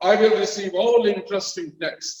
I will receive all interesting texts.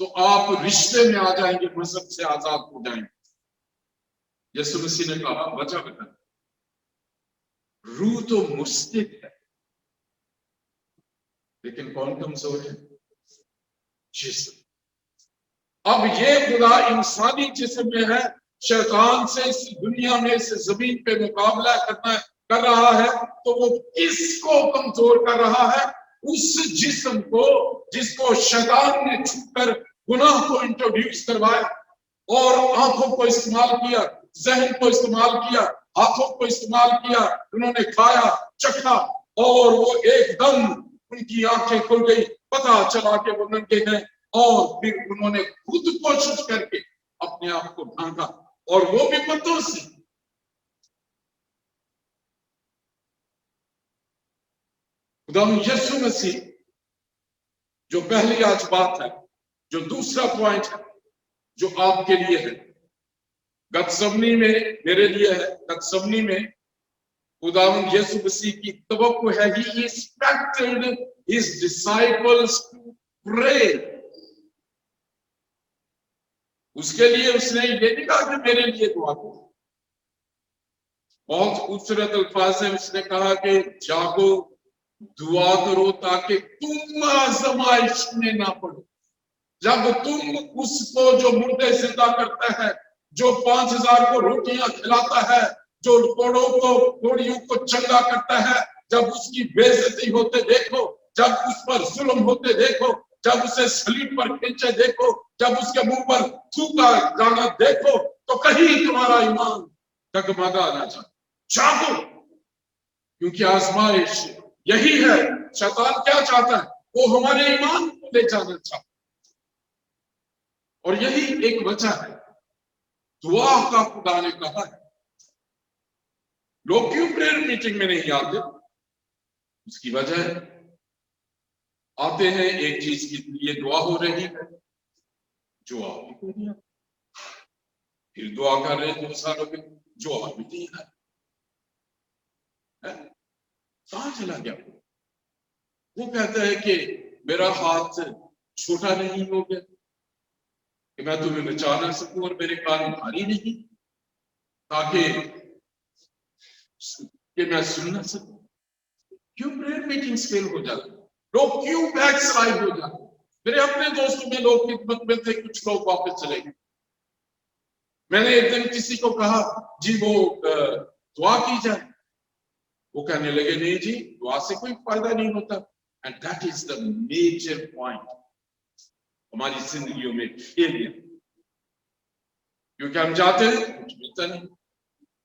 تو آپ رشتے میں آ جائیں گے, مذہب سے آزاد ہو جائیں گے. یسوع مسیح نے کہا وجہ بتا, روح تو مستقل ہے لیکن کون کمزور ہے؟ جسم. اب یہ خدا انسانی جسم میں ہے, شیطان سے اس دنیا میں اس زمین پہ مقابلہ کر رہا ہے, تو وہ کس کو کمزور کر رہا ہے؟ اس جسم کو جس کو شیطان نے چھپ کر گناہ کو انٹروڈیوس کروایا اور آنکھوں کو استعمال کیا, ذہن کو استعمال کیا, ہاتھوں کو استعمال کیا, انہوں نے کھایا چکھا اور وہ ایک دم ان کی آنکھیں کھل گئی, پتا چلا کہ وہ ننگے ہیں, اور پھر انہوں نے خود کوشش کر کے اپنے آپ کو ڈھانکا, اور وہ بھی پتوں سے. خدا یسوع مسیح جو پہلی آج بات ہے, جو دوسرا پوائنٹ ہے جو آپ کے لیے ہے, گتسمنی میں میرے لیے ہے, گتسمنی میں خداوند یسوع مسیح کی توقع ہے, he expected his disciples to pray. اس کے لیے اس نے یہ نہیں کہا کہ میرے لیے دعا کرو, بہت خوبصورت الفاظ ہیں, اس نے کہا کہ جاگو دعا کرو تاکہ تم آزمائش میں نہ پڑو. جب تم اس کو جو مردے زندہ کرتا ہے, جو 5000 کو روٹیاں کھلاتا ہے, جو کوڑیوں کو چنگا کرتا ہے, جب اس کی بے عزتی ہوتے دیکھو, جب اس پر ظلم ہوتے دیکھو, جب اسے صلیب پر کھینچے دیکھو, جب اس کے منہ پر تھوکا جانا دیکھو, تو کہیں تمہارا ایمان ڈگمگا نہ جائے. جاگو, کیونکہ آزمائش یہی ہے. شیطان کیا چاہتا ہے؟ وہ ہمارے ایمان کو لے جانا چاہتا ہے, اور یہی ایک وجہ ہے دعا کا خدا نے کہا ہے. لوگ کیوں پریئر میٹنگ میں نہیں آتے؟ اس کی وجہ ہے, آتے ہیں ایک چیز کے لیے دعا ہو رہی ہے جو آپ بھی کو نہیں آتی, پھر دعا کر رہے ہیں 2 سال ہو گئے جو آپ بھی نہیں آتی. کہاں چلا گیا وہ؟ کہتا ہے کہ میرا ہاتھ چھوٹا نہیں ہو گیا کہ میں تمہیں بچا نہ سکوں, اور میرے کان بھاری نہیں تاکہ کہ میں سن نہ سکوں. کیوں پریئر میٹنگز فیل ہو جاتے, لوگ کیوں بیک سائڈ ہو جاتے؟ میرے اپنے دوستوں میں لوگ خدمت میں تھے, کچھ لوگ واپس چلے گئے. میں نے ایک دن کسی کو کہا جی وہ دعا کی جائے, وہ کہنے لگے نہیں جی دعا سے کوئی فائدہ نہیں ہوتا. And that is the major point ہماری زندگیوں میں فیلئر, کیونکہ ہم جاتے ہیں کچھ ملتا نہیں,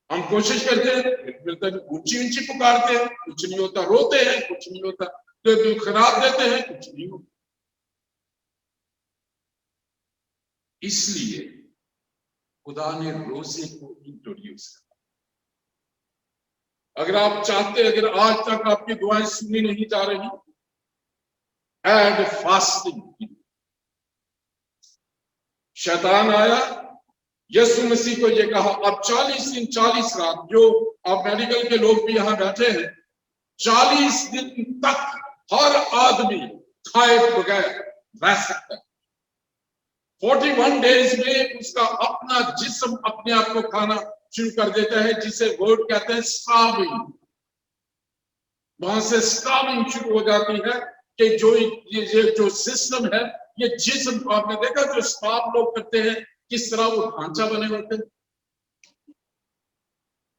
ہم کوشش کرتے ہیں ملتا نہیں, اونچی اونچی پکارتے ہیں کچھ نہیں ہوتا, روتے ہیں کچھ نہیں ہوتا, دل خراب دیتے ہیں کچھ نہیں ہوتا. اس لیے خدا نے روزے کو انٹروڈیوس کیا. اگر آپ چاہتے, اگر آج تک آپ کی دعائیں سنی نہیں جا رہی, ایڈ فاسٹنگ. شیطان آیا, یسوع مسیح کو یہ کہا اب 40 دن 40 رات, جو اب میڈیکل کے لوگ بھی یہاں بیٹھے ہیں, 40 دن تک ہر آدمی کھائے بغیر رہ سکتا ہے. 41 ڈیز میں اس کا اپنا جسم اپنے آپ کو کھانا شروع کر دیتا ہے, جسے ورڈ کہتے ہیں سٹارونگ. وہاں سے سٹارونگ شروع ہو جاتی ہے کہ جو سسٹم ہے, یہ جسم کو آپ نے دیکھا جو سٹارو لوگ کرتے ہیں کس طرح وہ ڈھانچہ بنے ہوتے ہیں.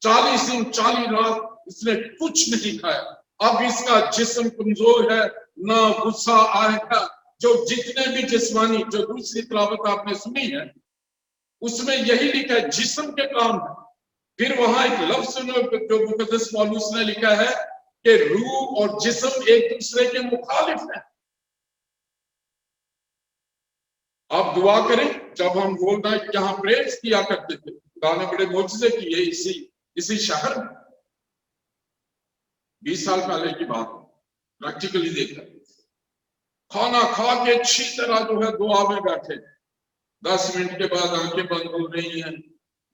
40 دن 40 رات اس نے کچھ نہیں کھایا. اب اس کا جسم کمزور ہے, نہ غصہ آئے گا. جو جتنے بھی جسمانی, جو دوسری تلاوت آپ نے سنی ہے اس میں یہی لکھا ہے جسم کے کام ہے. پھر وہاں ایک لفظ جو مقدس پولس نے لکھا ہے کہ روح اور جسم ایک دوسرے کے مخالف ہیں. آپ دعا کریں, جب ہم بولنا یہاں پریئرز کیا کرتے تھے, خدا نے بڑے معجزے کیے اسی شہر میں. 20 سال پہلے کی بات پریکٹیکلی دیکھا, کھانا کھا کے اچھی طرح جو ہے دعا میں بیٹھے, 10 منٹ کے بعد آنکھیں بند ہو رہی ہیں,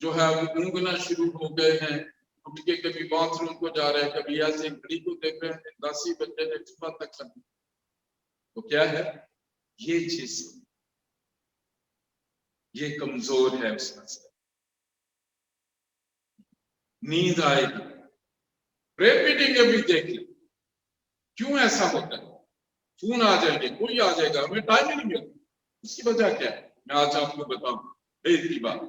جو ہے وہ گنگنا شروع ہو گئے ہیں, اٹھ کے کبھی باتھ روم کو جا رہے ہیں, کبھی ایسے گھڑی کو دیکھ رہے ہیں 10 بجے نے صبح تک کرنا. تو کیا ہے یہ چیز؟ یہ کمزور ہے اس کا سر، نیند آئے گی، پریئر میٹنگ ابھی دیکھ لیں کیوں ایسا ہوتا ہے، فون آ جائیں گے، کوئی آ جائے گا، ہمیں ٹائم ہی نہیں ملتا، اس کی وجہ کیا ہے؟ میں آج آپ کو بتاؤں ایک کی بات،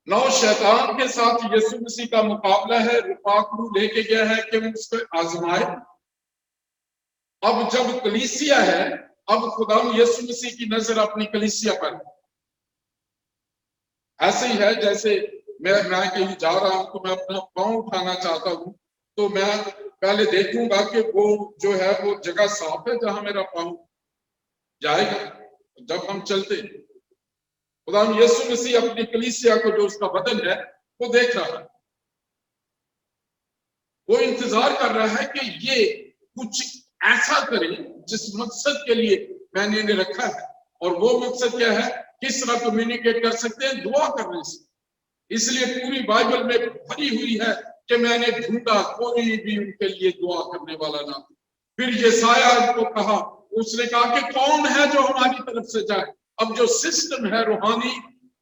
نو شیطان کے ساتھ یسوع مسیح کا مقابلہ ہے، رفاقو لے کے گیا ہے کہ وہ اس کو آزمائے۔ اب جب کلیسیا ہے، اب خدا یسوع مسیح کی نظر اپنی کلیسیا پر ہے۔ ایسے ہی ہے جیسے میں کہیں جا رہا ہوں تو میں اپنا پاؤں اٹھانا چاہتا ہوں تو میں پہلے دیکھوں گا کہ وہ جو ہے وہ جگہ صاف ہے جہاں میرا پاؤں جائے گا۔ جب ہم چلتے ہیں، خدا یسوع مسیح اپنی کلیسیا کو جو اس کا بدن ہے وہ دیکھ رہا ہے، وہ انتظار کر رہا ہے کہ یہ کچھ ایسا کرے جس مقصد کے لیے میں نے انہیں رکھا ہے، اور وہ مقصد کیا ہے؟ کس طرح کمیونیکیٹ کر سکتے ہیں؟ دعا کرنے سے۔ اس لیے پوری بائبل میں بھری ہوئی ہے کہ میں نے ڈھونڈا، کوئی بھی ان کے لیے دعا کرنے والا نہ تھا۔ پھر یسایہ کو کہا، اس نے کہا کہ کون ہے جو ہماری طرف سے جائے؟ اب جو سسٹم ہے روحانی،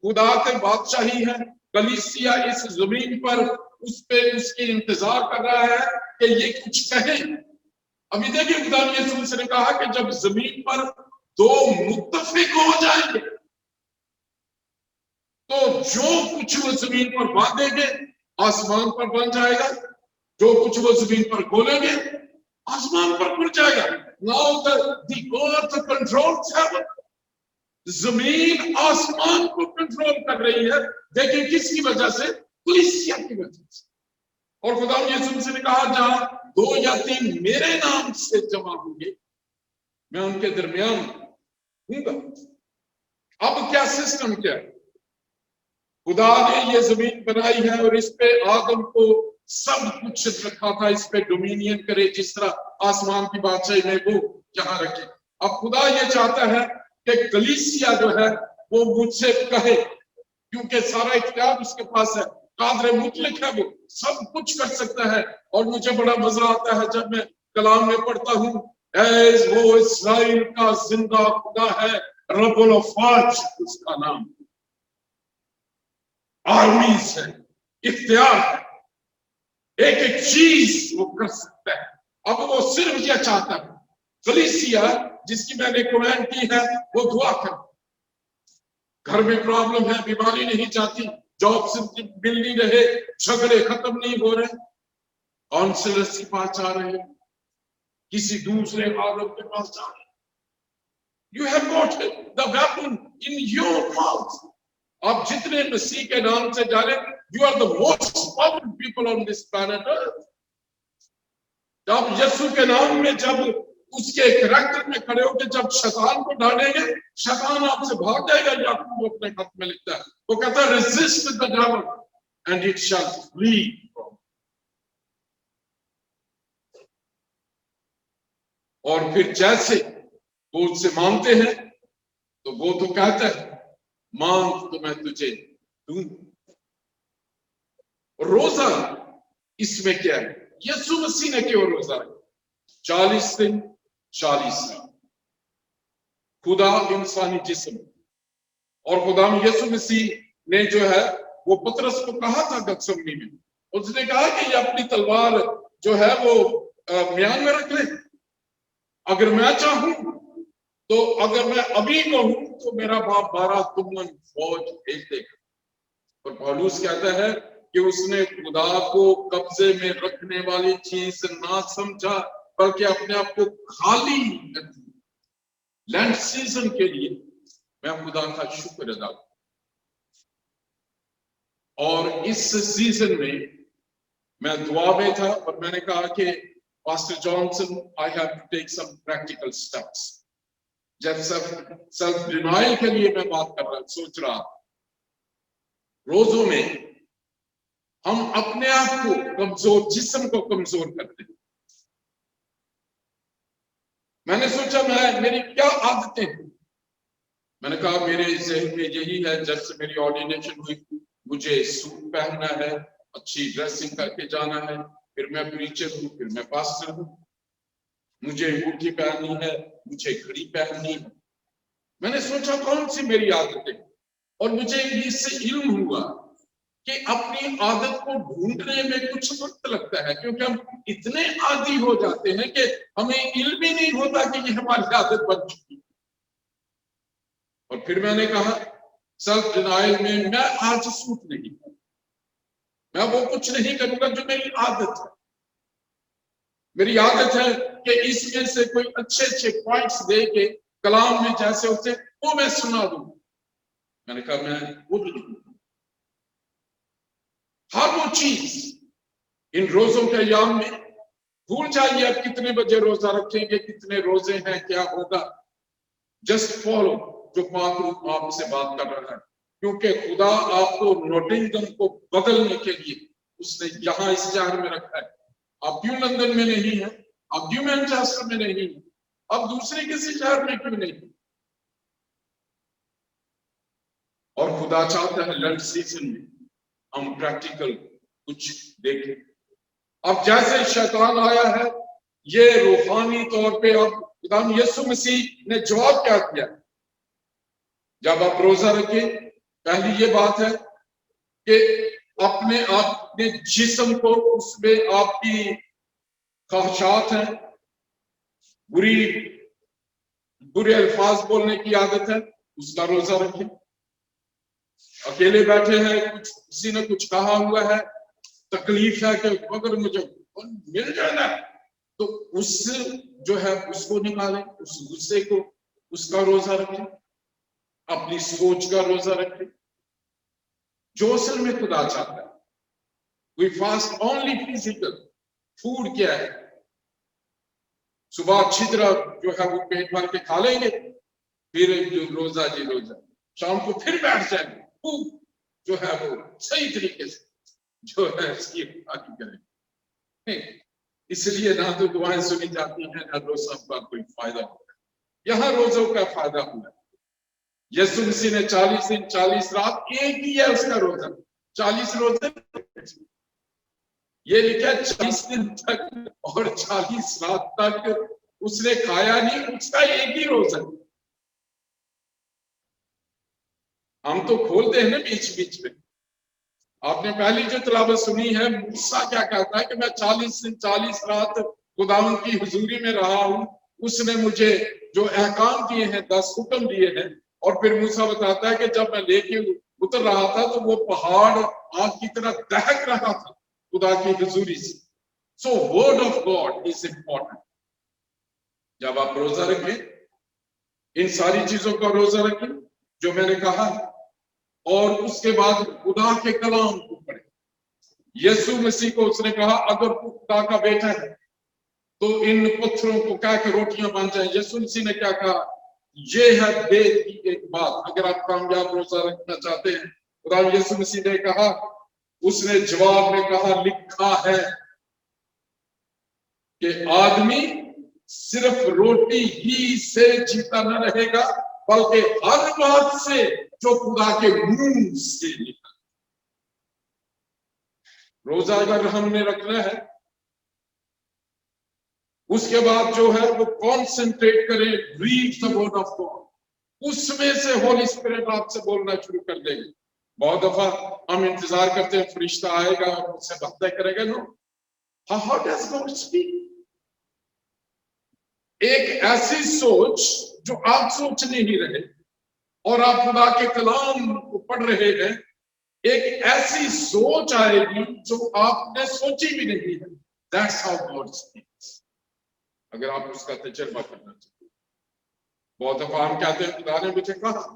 خدا کے بادشاہی ہے، کلیسیا اس زمین پر اس پہ اس کی انتظار کر رہا ہے کہ یہ کچھ کہے۔ ابھی دیکھیں خدا یسوع نے کہا کہ جب زمین پر دو متفق ہو جائیں گے تو جو کچھ وہ زمین پر باندھیں گے آسمان پر بن جائے گا، جو کچھ وہ زمین پر کھولیں گے آسمان پر کھل جائے گا۔ Now the earth controls heaven. زمین آسمان کو کنٹرول کر رہی ہے، دیکھیں کس کی وجہ سے؟ کلیسیا کی وجہ سے۔ اور خدا یسوع نے کہا جہاں دو یا تین میرے نام سے جمع ہوں گے میں ان کے درمیان ہوں گا۔ اب کیا سسٹم کیا ہے؟ خدا نے یہ زمین بنائی ہے اور اس پہ آدم کو سب کچھ رکھا تھا، اس پہ ڈومینین کرے، جس طرح آسمان کی بادشاہی میں وہ یہاں رکھے۔ اب خدا یہ چاہتا ہے کہ کلیسیا جو ہے وہ مجھ سے کہے، کیونکہ سارا اختیار اس کے پاس ہے، قادر مطلق ہے، وہ سب کچھ کر سکتا ہے۔ اور مجھے بڑا مزہ آتا ہے جب میں کلام میں پڑھتا ہوں، ایز وہ اسرائیل کا زندہ خدا ہے، رب الافواج اس کا نام، آرمیز ہے، اختیار ہے، ایک ایک چیز وہ کر سکتا ہے۔ اب وہ صرف یہ چاہتا ہے کلیسیا جس کی میں نے کمینڈ کی ہے وہ دعا کر، گھر میں پرابلم ہے، بیماری نہیں جاتی، جاب سے مل نہیں رہے، جھگڑے ختم نہیں ہو رہے، کاؤنسلرز کے پاس جا رہے ہیں، کسی دوسرے عالم کے پاس جا رہے ہیں۔ You have got the weapon in your mouth. آپ جتنے مسیح کے نام سے جا رہے ہیں، you are the most powerful people on this planet earth. جب یسوع کے نام میں جب اس کے کریکٹر میں کھڑے ہو کے جب شیطان کو ڈانٹیں گے، شیطان آپ سے بھاگ جائے گا۔ یعقوب اپنے خط میں لکھتا ہے، وہ کہتا ہے resist the devil and it shall flee from you. اور پھر جیسے وہ ان سے مانگتے ہیں تو وہ تو کہتا ہے مانگ تو میں تجھے دوں۔ روزہ اس میں کیا ہے؟ یسوع مسیح نے کیوں روزہ رکھا؟ 40 دن 40 رات، خدا انسانی جسم، اور خدا یسوع مسیح نے جو ہے وہ پطرس کو کہا تھا گتسمنی میں، اس نے کہا کہ یہ اپنی تلوار جو ہے وہ میان میں رکھ لے، اگر میں چاہوں تو اگر میں ابھی کہوں تو میرا باپ 12 دمن فوج بھیج دے گا۔ اور پولس کہتا ہے کہ اس نے خدا کو قبضے میں رکھنے والی چیز نہ سمجھا بلکہ اپنے آپ کو خالی کر دیا۔ لینڈ سیزن کے لیے میں خدا کا شکر ادا کروں، اور اس سیزن میں دعا میں تھا اور میں نے کہا کہ pastor Johnson I have to take some practical steps۔ جب سیلف ڈینائل کے لیے میں بات کر رہا سوچ رہا، روزوں میں ہم اپنے آپ کو کمزور، جسم کو کمزور کرتے ہیں۔ میں نے سوچا میری کیا عادتیں ہیں؟ میں نے کہا میرے ذہن میں یہی ہے، جب سے میری آرڈینیشن ہوئی مجھے سوٹ پہننا ہے، اچھی ڈریسنگ کر کے جانا ہے، پھر میں پریچر ہوں، پھر میں پاسٹر ہوں، مجھے انگوٹھی پہننی ہے، مجھے گھڑی پہننی ہے۔ میں نے سوچا کون سی میری عادتیں؟ اور مجھے اس سے علم ہوا کہ اپنی عادت کو ڈھونڈنے میں کچھ وقت لگتا ہے، کیونکہ ہم اتنے عادی ہو جاتے ہیں کہ ہمیں علم ہی نہیں ہوتا کہ یہ ہماری عادت بن چکی۔ اور پھر میں نے کہا سیلف ڈینائل میں آج سوٹ نہیں کروں، میں وہ کچھ نہیں کروں گا جو میری عادت ہے۔ میری عادت ہے کہ اس میں سے کوئی اچھے اچھے پوائنٹس دے کے کلام میں جیسے ہوتے وہ میں سنا دوں۔ میں نے کہا میں وہ بھی نہیں، ہر وہ چیز ان روزوں کے ایام میں بھول جائیے آپ کتنے بجے روزہ رکھیں گے، کتنے روزے ہیں، کیا ہوگا، جسٹ فالو جو پاک روح آپ سے بات کر رہا ہے، کیونکہ خدا آپ کو نوٹنگم کو بدلنے کے لیے اس نے یہاں اس شہر میں رکھا ہے۔ آپ کیوں لندن میں نہیں ہیں، آپ کیوں مینچسٹر میں نہیں ہیں، آپ دوسرے کسی شہر میں کیوں نہیں ہیں؟ اور خدا چاہتا ہے لنچ سیزن میں ہم پریکٹیکل کچھ دیکھیں۔ اب جیسے شیطان آیا ہے، یہ روحانی طور پہ اب خدا یسوع مسیح نے جواب کیا دیا؟ جب آپ روزہ رکھیں، پہلی یہ بات ہے کہ اپنے جسم کو، اس میں آپ کی خواہشات ہیں، برے الفاظ بولنے کی عادت ہے، اس کا روزہ رکھیں۔ اکیلے بیٹھے ہیں، کسی نے کچھ کہا ہوا ہے، تکلیف ہے کہ اگر مجھے مل جائے نا تو اس جو ہے اس کو نکالیں، اس غصے کو، اس کا روزہ رکھیں، اپنی سوچ کا روزہ رکھیں جو اصل میں خدا چاہتا ہے۔ We fast only physical. Food کیا ہے؟ صبح اچھی طرح جو ہے وہ پیٹ بھر کے کھا لیں گے، پھر جو روزہ جی روزہ، شام کو پھر بیٹھ جائیں گے، خوب جو ہے وہ صحیح طریقے سے جو ہے اس کی حفاظت کریں۔ اس لیے نہ تو دعائیں سنی جاتی ہیں، نہ روزہ کا کوئی فائدہ ہوتا ہے۔ یہاں روزوں کا فائدہ ہوا ہے۔ یسوع مسیح نے 40 دن 40 رات ایک ہی ہے اس کا روزہ، 40 روزے یہ لکھا 40 دن تک اور 40 رات تک اس نے کھایا نہیں، اس کا ایک ہی روزہ۔ ہم تو کھولتے ہیں نا بیچ بیچ میں۔ آپ نے پہلی جو تلاوت سنی ہے، موسیٰ کیا کہتا ہے کہ میں 40 دن 40 رات خداوند کی حضوری میں رہا ہوں، اس نے مجھے جو احکام دیے ہیں، 10 حکم دیے ہیں، اور پھر موسیٰ بتاتا ہے کہ جب میں لے کے اتر رہا تھا تو وہ پہاڑ آگ کی طرح دہک رہا تھا خدا کی حضوری سے۔ So word of God is important. جب آپ روزہ رکھیں، ان ساری چیزوں کا روزہ رکھیں جو میں نے کہا، اور اس کے بعد خدا کے کلام کو پڑھیں۔ یسوع مسیح کو اس نے کہا اگر تو خدا کا بیٹا ہے تو ان پتھروں کو کہہ کے روٹیاں بن جائیں۔ یسوع مسیح نے کیا کہا؟ یہ ہے بیت کی ایک بات۔ اگر آپ کامیاب روزہ رکھنا چاہتے ہیں، خدا یسوع مسیح نے کہا، اس نے جواب میں کہا لکھا ہے کہ آدمی صرف روٹی ہی سے جیتا نہ رہے گا بلکہ ہر بات سے جو خدا کے منہ سے نکلا۔ روزہ اگر ہم نے رکھنا ہے، اس کے بعد جو ہے وہ کانسنٹریٹ کریں، read the word of God, اس میں سے ہولی اسپرٹ آپ سے بولنا شروع کر دے گی۔ بہت دفعہ ہم انتظار کرتے ہیں فرشتہ آئے گا اور مجھ سے باتیں کرے گا۔ نو، how does God speak؟ ایک ایسی سوچ جو آپ سوچ نہیں رہے اور آپ خدا کے کلام کو پڑھ رہے ہیں، ایک ایسی سوچ آئے گی جو آپ نے سوچی بھی نہیں ہے۔ That's how God speaks۔ اگر آپ اس کا تجربہ کرنا چاہتے ہیں، بہت دفعہ ہم کہتے ہیں خدا نے مجھے کہا،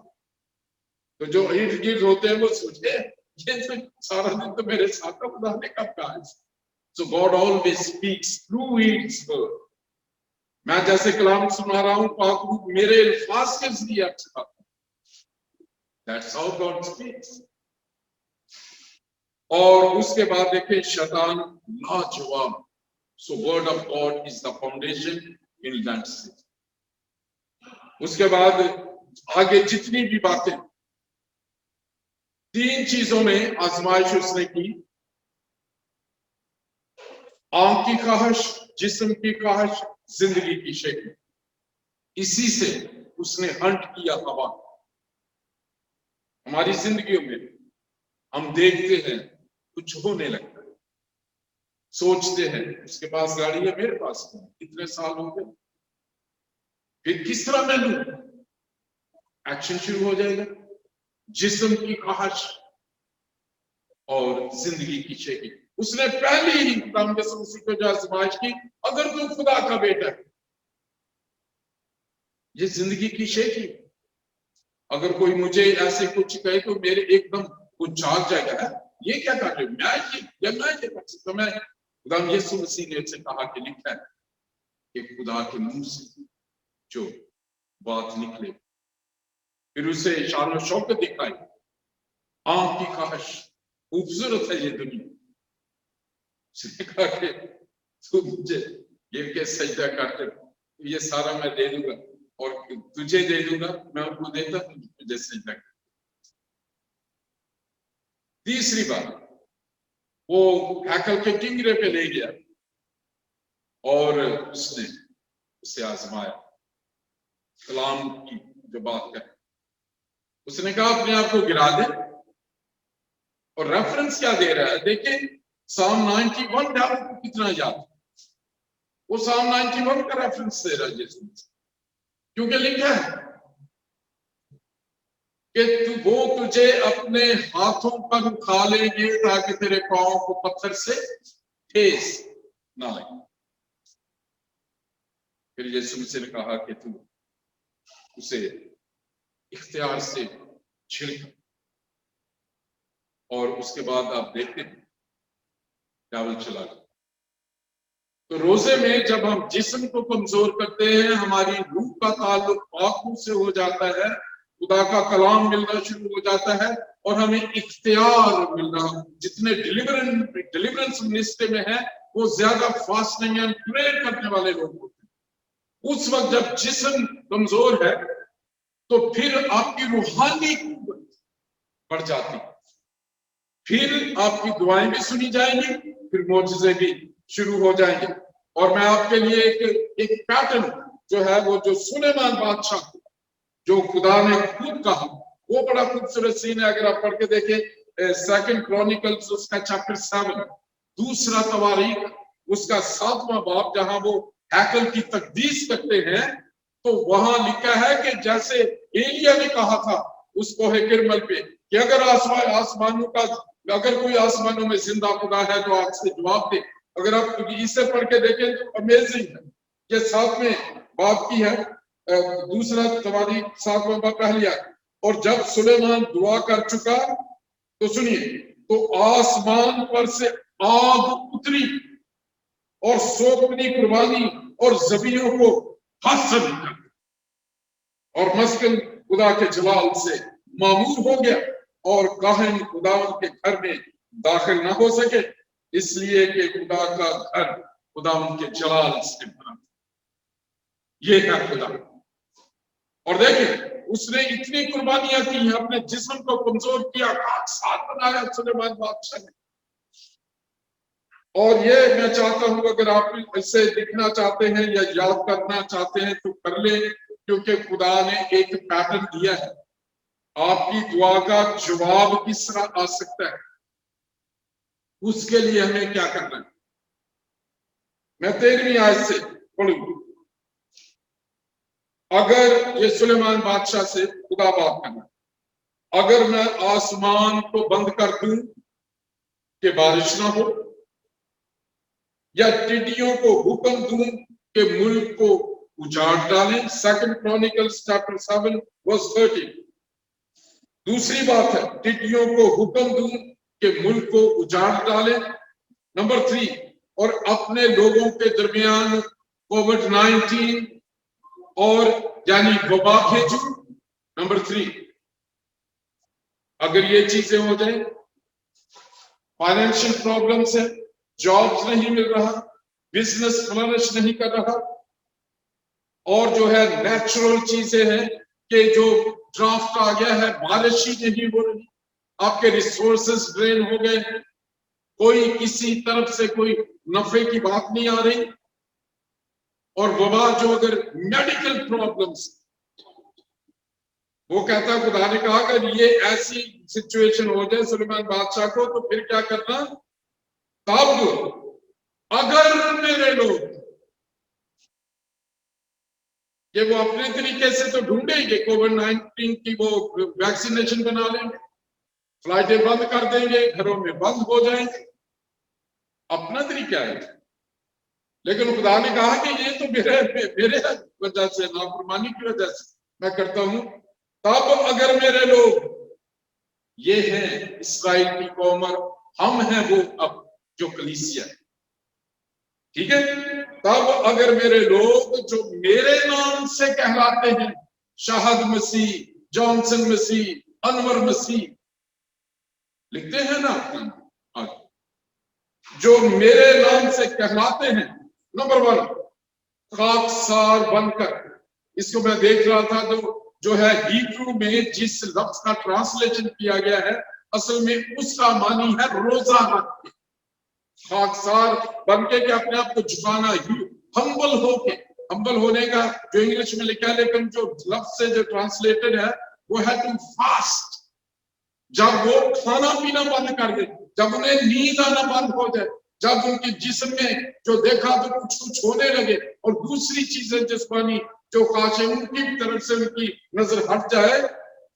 تو جو ارد گرد ہوتے ہیں وہ سوچے یہ تو سارا دن تو میرے ساتھ تھا، خدا نے کب کہا؟ So God always speaks through His word۔ میں جیسے کلام سنا رہا ہوں، پاک روح میرے الفاظ کے ذریعے آپ سے بات کرتا ہے۔ That's how God speaks۔ اور اس کے بعد دیکھیں شیطان لاجواب۔ So word of God is the foundation in that city۔ اس کے بعد آگے جتنی بھی باتیں، 3 چیزوں میں آزمائش اس نے کی، آنکھ کی خواہش، جسم کی خواہش، زندگی کی شکل۔ اسی سے اس نے ہنٹ کیا ہوا۔ ہماری زندگیوں میں ہم دیکھتے ہیں کچھ ہونے لگتا ہے، سوچتے ہیں اس کے پاس گاڑی ہے میرے پاس نہیں، کتنے سال ہو گئے، پھر کس طرح میں لوں، ایکشن شروع ہو جائے گا، جسم کی خواہش اور زندگی کی شکل۔ اس نے پہلے ہی خدا یسوع مسیح کو جو آزمائش کی، اگر تو خدا کا بیٹا ہے، یہ زندگی کی شکل، اگر کوئی مجھے ایسے کچھ کہے تو میرے ایک دم کچھ جاگ جائے گا، یہ کیا کر رہے میں کر سکتا، میں خدا یسوع مسیح نے سے کہا کہ لکھا ہے کہ خدا کے منہ سے جو بات نکلے، پھر اسے شان و شوکت دکھائی، آنکھ کی خواہش، خوبصورت ہے یہ دنیا، اس نے کہا کہ تو مجھے گر کے سجدہ کر کے یہ سارا میں دے دوں گا اور تجھے دے دوں گا، میں ان کو دیتا ہوں مجھے سجدہ کر۔ تیسری بات، وہ ہیکل کے کنگرے پہ لے گیا اور اس نے اسے آزمایا، کلام کی جو بات کہے، اس نے کہا اپنے آپ کو گرا دے، اور ریفرنس کیا دے رہا ہے دیکھیں، سام 91 ڈالر کو کتنا یاد، وہ سام 91 کا ریفرنس دے رہا ہے یسوع، کیونکہ لکھا ہے کہ وہ تجھے اپنے ہاتھوں پر اٹھا لیں گے تاکہ تیرے پاؤں کو پتھر سے ٹھیس نہ لگے۔ پھر یسوع مسیح نے کہا کہ تو اسے اختیار سے چھڑک، اور اس کے بعد آپ دیکھتے ہیں ڈاول چلا گیا۔ تو روزے میں جب ہم جسم کو کمزور کرتے ہیں، ہماری روح کا تعلق پاک روح سے ہو جاتا ہے، خدا کا کلام ملنا شروع ہو جاتا ہے، اور ہمیں اختیار ملنا، جتنے ڈیلیورنس منسٹری میں ہیں وہ زیادہ فاسٹنگ اینڈ پریئر کرنے والے لوگ ہوتے ہیں۔ اس وقت جب جسم کمزور ہے تو پھر آپ کی روحانی قوت بڑھ جاتی، پھر آپ کی دعائیں بھی سنی جائیں گی، پھر معجزے بھی شروع ہو جائیں گے۔ اور میں آپ کے لیے ایک پیٹرن جو ہے وہ جو سلیمان بادشاہ جو خدا نے خود کہا، وہ بڑا خوبصورت سین ہے، اگر آپ پڑھ کے دیکھیں سیکنڈ کرونیکلز اس کا چیپٹر 7، دوسرا تواریخ اس کا 7واں باب، جہاں وہ ہیکل کی تقدیس کرتے ہیں، تو وہاں لکھا ہے کہ جیسے ایلیا نے کہا تھا اس کوہ کرمل پہ کہ اگر آسمانوں کا اگر کوئی آسمانوں میں زندہ خدا ہے تو آج سے جواب دے۔ اگر آپ اسے پڑھ کے دیکھیں تو امیزنگ ہے، یہ 7ویں باب کی ہے، دوسرا تواریخ 7واں باب پہلی آیت۔ اور جب سلیمان دعا کر چکا تو سنیے، تو آسمان پر سے آگ اتری اور سوگندی قربانی اور ذبیحوں کو حاصل کر، اور مسکن خدا کے جلال سے معمور ہو گیا، اور کاہن خداوند کے گھر میں داخل نہ ہو سکے، اس لیے کہ خدا کا گھر خداوند کے جلال سے بھرا۔ یہ ہے خدا۔ اور دیکھیں اس نے اتنی قربانیاں کی ہیں، اپنے جسم کو کمزور کیا، ساتھ بنایا سلیمان بادشاہ نے۔ اور یہ میں چاہتا ہوں اگر آپ اسے لکھنا چاہتے ہیں یا یاد کرنا چاہتے ہیں تو کر لیں، کیونکہ خدا نے ایک پیٹرن دیا ہے۔ آپ کی دعا کا جواب کس طرح آ سکتا ہے، اس کے لیے ہمیں کیا کرنا ہے۔ میں 13ویں آیت سے پڑھوں، اگر یہ سلیمان بادشاہ سے خدا بات کرنا، اگر میں آسمان کو بند کر دوں کہ بارش نہ ہو، یا ٹڈیوں کو حکم دوں کہ ملک کو اجاڑ ڈالیں، سیکنڈ کرونیکلز چیپٹر 7 verse 30۔ دوسری بات ہے ٹڈیوں کو حکم دوں کہ ملک کو اجاڑ ڈالیں۔ نمبر 3، اور اپنے لوگوں کے درمیان کووڈ-19 اور یعنی وبا بھیجوں۔ نمبر 3، اگر یہ چیزیں ہو جائیں، فائنینشل پرابلمس ہیں، جابز نہیں مل رہا، بزنس فلرش نہیں کر رہا، اور جو ہے نیچرل چیزیں ہیں کہ جو ڈرافٹ آ گیا ہے، بارش ہی نہیں ہو رہی، آپ کے ریسورسز ڈرین ہو گئے ہیں، کوئی کسی طرف سے کوئی نفع کی بات نہیں آ رہی، اور وبا جو اگر میڈیکل پرابلمس وہ کہتا ہے خدا نے کہا اگر یہ ایسی سچویشن ہو جائے سلیمان بادشاہ کو تو پھر کیا کرنا؟ تب اگر میرے لوگ، یہ وہ اپنے طریقے سے تو ڈھونڈیں گے، کووڈ-19 کی وہ ویکسینیشن بنا لیں گے، فلائٹیں بند کر دیں گے، گھروں میں بند ہو جائیں گے، اپنا طریقہ ہے. لیکن خدا نے کہا کہ یہ تو میرے وجہ سے، نافرمانی کی وجہ سے میں کرتا ہوں. تب اگر میرے لوگ، یہ ہیں اسرائیل کی قوم، ہم ہیں وہ اب جو کلیسیا ہے، ٹھیک ہے. تب اگر میرے لوگ جو میرے نام سے کہلاتے ہیں، شاہد مسیح، جانسن مسیح، انور مسیح، لکھتے ہیں نا آج، جو میرے نام سے کہلاتے ہیں، نمبر 1 خاکسار بن کر. اس کو میں دیکھ رہا تھا جو ہے ہیبرو میں جس لفظ کا ٹرانسلیشن کیا گیا ہے، اصل میں اس کا معنی ہے روزہ رکھ کے، خاکسار بن کے، کہ اپنے آپ کو جھکانا، ہمبل ہو کے. ہمبل ہونے کا جو انگلش میں لکھا ہے، لیکن جو لفظ سے جو ٹرانسلیٹڈ ہے وہ ہے ٹو فاسٹ. جب وہ کھانا پینا بند کر دے، جب انہیں نیند آنا بند ہو جائے، جب ان کے جسم میں جو دیکھا تو کچھ ہونے لگے، اور دوسری چیزیں جسمانی جو خواہش ہے ان کی طرف سے ان کی نظر ہٹ جائے،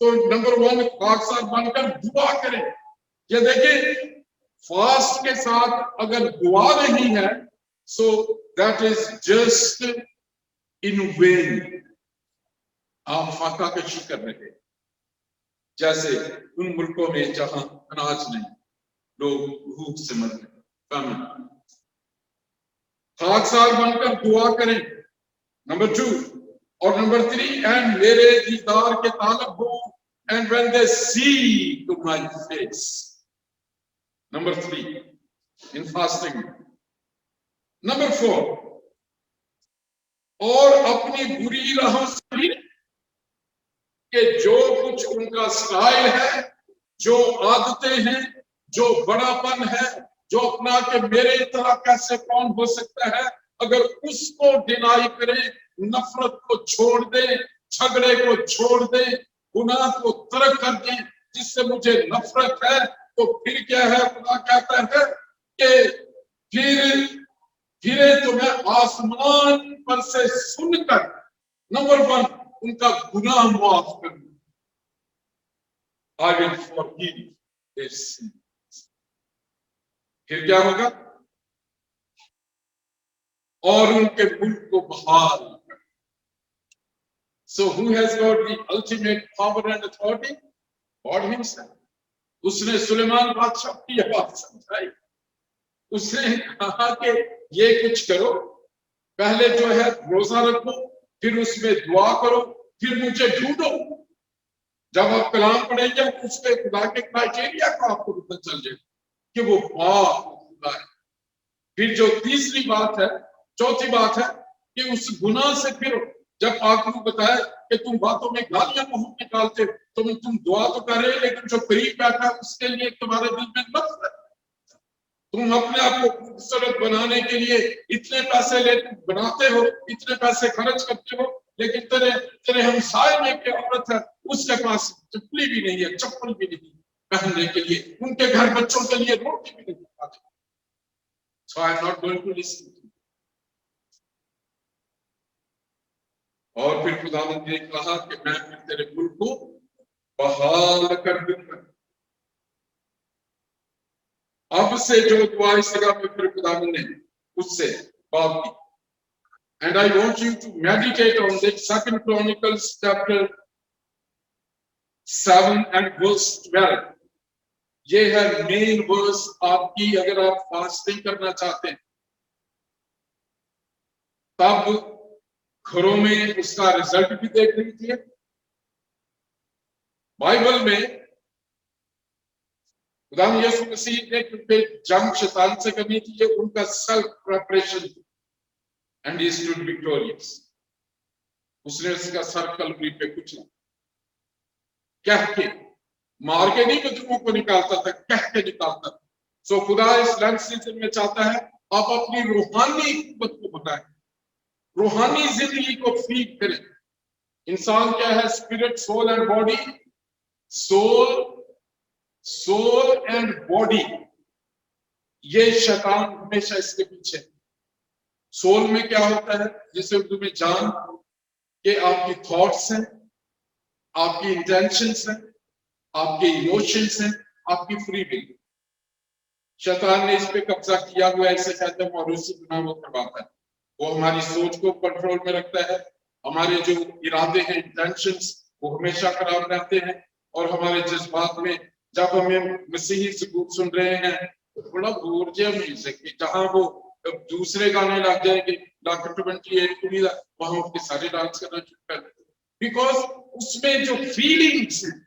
تو نمبر 1 خاکسار بن کر دعا کریں. یہ دیکھیں، فاسٹ کے ساتھ اگر دعا نہیں ہے، so that is just in when. آپ فاقہ کشی کر رہے ہیں، جیسے ان ملکوں میں جہاں اناج نہیں، لوگ بھوک سے مر رہے. خاکسار بن کر دعا کریں، نمبر 2. اور نمبر 3 اینڈ میرے دیدار کے طالب ہو، and when they see to my face. Number 3 in fasting. Number 4 اور اپنی بری راہوں سے، کہ جو کچھ ان کا سٹائل ہے، جو عادتیں ہیں، جو بڑا پن ہے، جو اپنا کہ میرے طرح کیسے کون ہو سکتا ہے، اگر اس کو ڈینائی کریں، نفرت کو چھوڑ دیں، جھگڑے کو چھوڑ دیں، گناہ کو ترک کر دیں جس سے مجھے نفرت ہے، تو پھر کیا ہے؟ خدا کہتا ہے کہ پھرے تو میں آسمان پر سے سن کر، نمبر 1 ان کا گناہ معاف کر دوں. I will forgive their sins. پھر کیا ہوگا؟ اور ان کے ملک کو بحال کر. So who has got the ultimate power and authority? God himself. اس نے سلیمان بادشاہ کی یہ بات سمجھائی. اس نے کہا کہ یہ کچھ کرو، پہلے جو ہے روزہ رکھو، پھر اس میں دعا کرو، پھر مجھے ڈھونڈو. جب آپ کلام پڑھیں گے اس پہ خدا کے کرائٹیریا کو آپ کو پتہ چل جائے کہ وہ پاک خدا ہے. پھر جو تیسری بات ہے، چوتھی بات ہے کہ اس گناہ سے پھر جب آپ کو بتایا کہ تم باتوں میں گالیاں منہ نکالتے، تم دعا تو کر رہے، لیکن جو قریب بیٹھا ہے اس کے لیے تمہارے دل میں نفرت ہے. تم اپنے آپ کو خوبصورت بنانے کے لیے اتنے پیسے بناتے ہو، اتنے پیسے خرچ کرتے ہو، لیکن تیرے ہمسائے میں ایک عورت ہے، اس کے پاس چپلی بھی نہیں ہے، چپل بھی نہیں پہننے کے لیے، ان کے گھر بچوں کے لیے روٹی بھی نہیں کھاتے. So I am not going to listen to you. اور پھر خدا نے کہا کہ میں پھر تیرے ملک کو بحال کر دوں گا. اب سے جو دعا اس جگہ پہ پھر خدا نے اس سے بات کی. And I want you to meditate on this 2 Chronicles chapter 7 and verse 12. یہ ہے مین ورس آپ کی، اگر آپ فاسٹنگ کرنا چاہتے ہیں تب گھروں میں اس کا رزلٹ بھی دیکھ لیجیے. بائبل میں خدا یسوع مسیح نے کیونکہ جنگ شیطان سے کرنی تھی، یہ ان کا سیلف پریپریشن تھی. And he stood victorious. اس نے اس کا سر کلوری پہ کچلا، کہہ کے، مار کے نہیں بدروں کو نکالتا تھا، کہہ کے نکالتا تھا. سو خدا اس لنچ سیزن میں چاہتا ہے آپ اپنی روحانی قوت کو بتائیں، روحانی زندگی کو فیڈ کریں انسان کیا ہے؟ Spirit, civil and body. Civil and body, یہ شیطان ہمیشہ اس کے پیچھے. سول میں کیا ہوتا ہے؟ جسے اردو میں جان، کہ آپ کی تھاٹس ہیں، آپ کی انٹینشنس ہیں، آپ کے ایموشنس ہیں، آپ کی فری ول. شیطان نے اس پہ قبضہ کیا ہوا ہے، اسے کہتے ہیں موروثی گناہ وہ کرواتا ہے. وہ ہماری سوچ کو کنٹرول میں رکھتا ہے، ہمارے جو ارادے ہیں، انٹینشنس، وہ ہمیشہ خراب رہتے ہیں. اور ہمارے جذبات میں جب ہمیں مسیحی ثبوت سن رہے ہیں تو بڑا دور جہا میوزک، جہاں وہ دوسرے گانے لگ جائیں گے، ڈاکٹر 28 کڑی دا، وہاں اٹھ کے سارے ڈانس کرنا شروع کر دیتے، بیکاز اس میں جو فیلنگس ہیں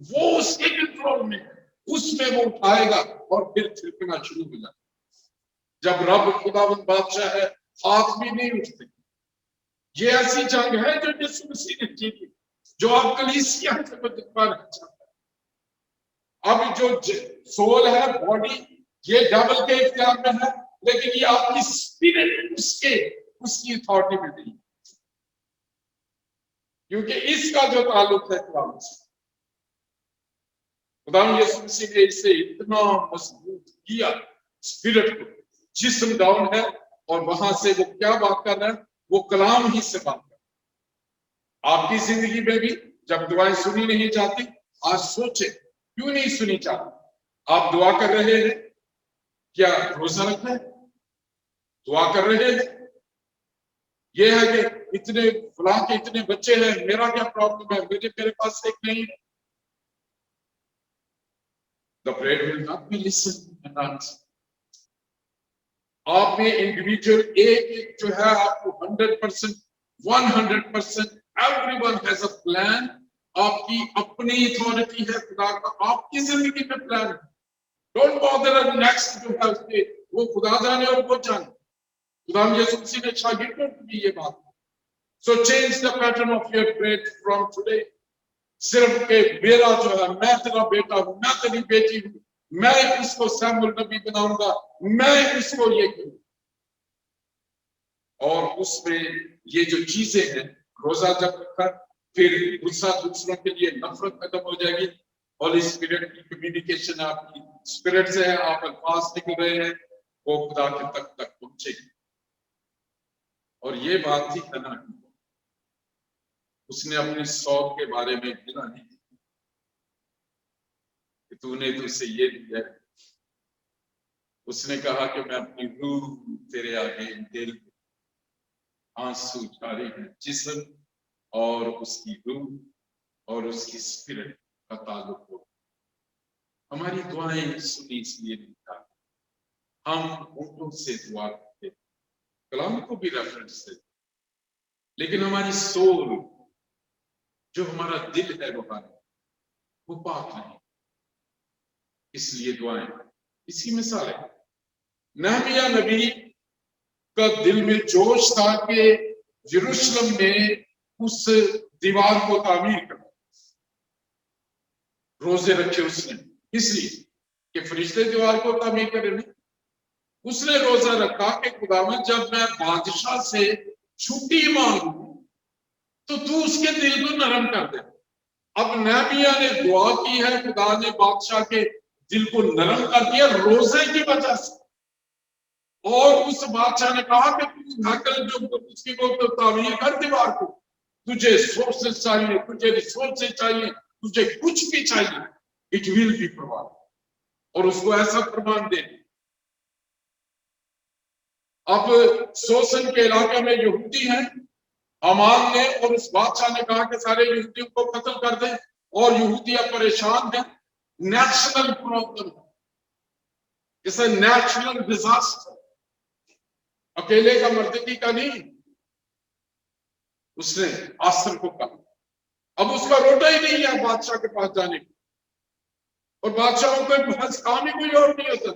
وہ اس کے کنٹرول میں ہے، اس میں وہ اٹھائے گا اور پھر تھرکنا شروع ہو جائے. جب رب خداوند بادشاہ ہے، ہاتھ بھی نہیں اٹھتے. یہ ایسی جنگ ہے جو یسوع مسیح نے جیتی، جو آپ کلیسیا سے پانا چاہتے ہیں. اب جو سول ہے، باڈی، یہ ڈبل کے اختیار میں ہے، لیکن یہ آپ کی اسپرٹ اس کی اتھارٹی میں نہیں، کیونکہ اس کا جو تعلق ہے خدا سے. خدا یسوع مسیح نے اسے اتنا مضبوط کیا، اسپرٹ کو. جسم ڈاؤن ہے اور وہاں سے وہ کیا بات کر رہا ہے؟ وہ کلام ہی سے بات کر رہا ہے. آپ کی زندگی میں بھی جب دعائیں سنی نہیں جاتی، آج سوچیں کیوں نہیں سنی جاتی. آپ دعا کر رہے ہیں، کیا روزہ رکھنا ہے؟ دعا کر رہے ہیں. یہ ہے کہ اتنے فلاں کے اتنے بچے ہیں، میرا کیا پرابلم ہے، میرے پاس ایک نہیں ہے. The prayer will not be listened and answered. آپ میں انڈیویجول ایک جو ہے، آپ کو 100%، 100%، everyone has a plan. آپ کی اپنی اتھارٹی ہے، خدا کا آپ کی زندگی میں پلان ہے. ڈونٹ بادر نیکسٹ جو ہے اس کے، وہ خدا جانے اور وہ جانے. خدا یسوع مسیح نے شاگردوں کو بھی یہ بات. So change the pattern of your prayer from today. صرف کہ میرا جو ہے، میں تیرا بیٹا ہوں، میں تیری بیٹی ہوں، میں اس کو سیمول نبی بناؤں گا، میں اس کو یہ کروں. اور اس میں یہ جو چیزیں ہیں، روزہ جب رکھا، پھر غصہ دوسروں کے لیے نفرت ختم ہو جائے گی. ہولی اسپرٹ کی کمیونیکیشن آپ کی اسپرٹ سے ہے، آپ الفاظ نکل رہے ہیں، وہ خدا کے تک پہنچے گی. اور یہ بات تھی حنا کی، اس نے اپنی سوگ کے بارے میں گلا نہیں کہ تو نے تو اسے یہ دیا. اس نے کہا کہ میں اپنی روح تیرے آگے دل آنسو جاری ہے. جسم اور اس کی روح اور اس کی اسپرٹ کا تعلق ہو. ہماری دعائیں سنی اس لیے نہیں تھا، ہم اونٹوں سے دعا کرتے، کلام کو بھی ریفرنس سے، لیکن ہماری سول، جو ہمارا دل ہے وہ پاک نہیں، اس لیے دعائیں. اسی مثال ہے، نہمیا نبی کا دل میں جوش تھا کہ یروشلم میں اس دیوار کو تعمیر کرنا. روزے رکھے اس نے، اس لیے کہ فرشتے دیوار کو تعمیر کریں. اس نے روزہ رکھا کہ خداوند جب میں بادشاہ سے چھٹی مانگوں تو اس کے دل کو نرم کر دے. اب نہمیا نے دعا کی ہے، خدا نے بادشاہ کے دل کو نرم کر دیا روزے کی وجہ سے. اور اس بادشاہ نے کہا کہ تو ہیکل جو اس کی کو تعمیر کر دیوار کو، تجھے سورسز چاہیے، تجھے ریسورسز چاہیے، تجھے کچھ بھی چاہیے، اٹ ول بی پرووائڈ. اور اس کو ایسا فرمان دے. اب سوسن کے علاقے میں یہودی ہیں، حمان نے اور اس بادشاہ نے کہا کہ سارے یہودیوں کو قتل کر دیں، اور یہودی اب پریشان ہیں. نیشنل پرابلم، اس اے نیچرل ڈیزاسٹر، اکیلے کا مردگی کا نہیں. اس نے آسر کو کہا، اب اس کا روٹا ہی نہیں ہے بادشاہ کے پاس جانے کا، اور بادشاہ کو کوئی بحث کام ہی کوئی اور نہیں ہوتا،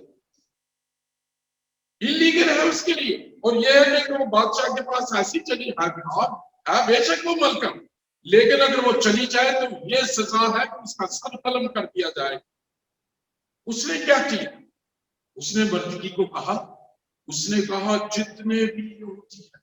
انلیگل ہے اس کے لیے. اور یہ ہے کہ وہ بادشاہ کے پاس ایسی چلی ہے، بے شک وہ ملکم، لیکن اگر وہ چلی جائے تو یہ سزا ہے کہ اس کا سر قلم کر دیا جائے. اس نے کیا کیا؟ اس نے مردگی کو کہا، اس نے کہا جتنے بھی یہودی ہیں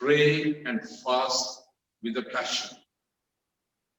Pray and fast with a passion.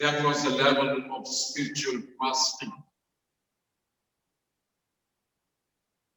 That was a level of spiritual fasting.